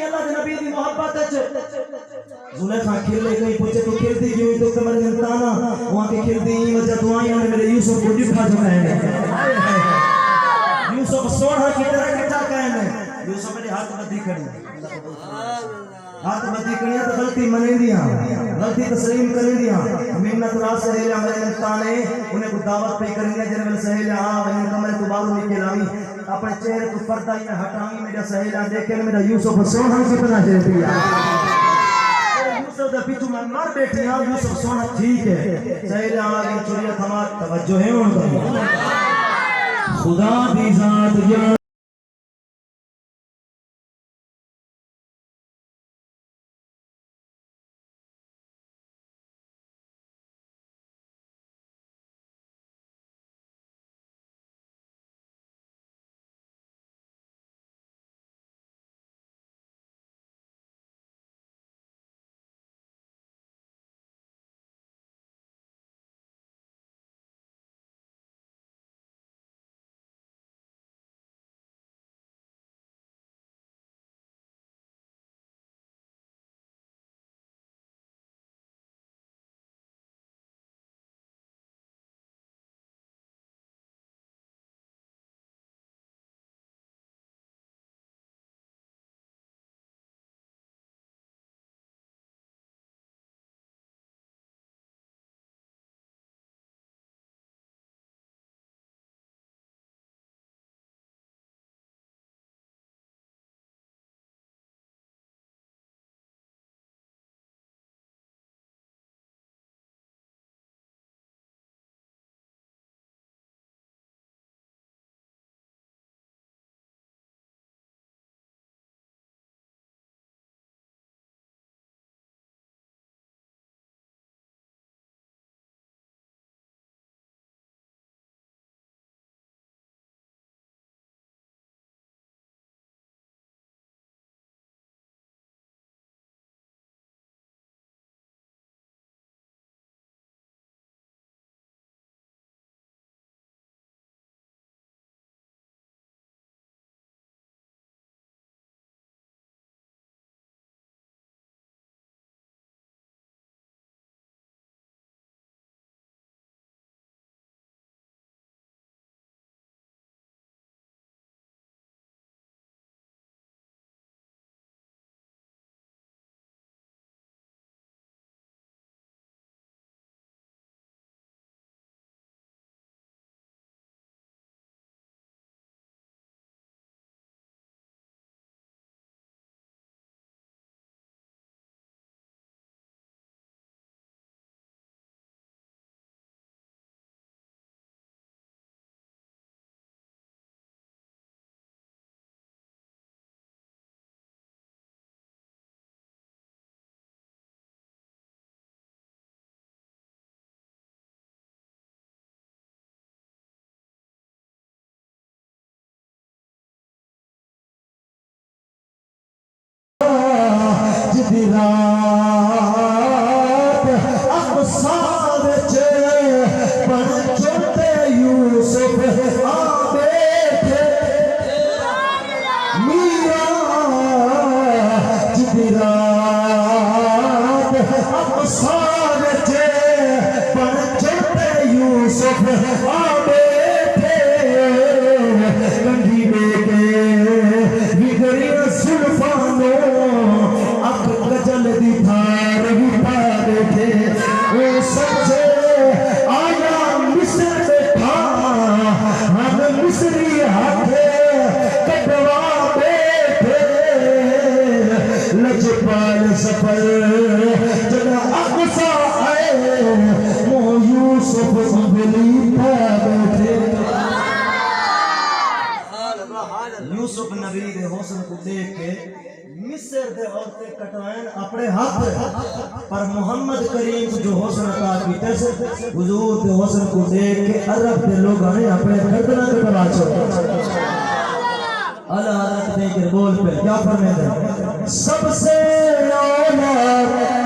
नहीं अल्लाह के नबी दी मोहब्बत च जुलेखा खेले गई पूछे तो खेलती क्यों तो कमर इंताना वहां के खेलती ही वजह दुआएं ने मेरे यूसुफ को दिखा जो है यूसुफ सोना की तरह किटा कहने यूसुफ मेरे हाथ मत खड़ी हाथ मत खड़ी तो गलती मने दिया गलती तस्लीम करे दिया मिन्नत रात सहेला मेरे इंताने उन्हें को दावत पे करेंगे जने मेरे सहेला आ वने कमरे तो बाहर निकल आवी अपने चेहरे को पर्दा ही हटावी मेरा सहेला देखे मेरा यूसुफ सोना कितना दे दिया यूसुफ दा पीछू में मर बैठी हां यूसुफ सोना ठीक है सहेला आ गई चोरिया थमा तवज्जो है उनका खुदा दी जात या रात अक़सा विच पर छोटे यूसुफ आ बैठे मीरा जिदी रात अक़सा विच पर छोटे यूसुफ आ बैठे कंधी बेके विगड़ी सुल्फानो गजल दी धार विपा बैठे वो सच्चे आया मिस्र बैठा हम मिस्री हाथे कटवा बैठे लजपाल सफर जब अक़सा आए वो यूसुफ संभली पा बैठे यूसुफ नबी दे हुस्न को देख के मिस्र दे औरतें कटवाएं अपने हाथ पर मोहम्मद करीम जो हुस्न अता कीते से हुजूर दे हुस्न को देख के अरब दे लोग ने अपने गर्दना कटवा छोड़े अल्लाह हज़रत ने के बोल पे क्या फरमाते सबसे औला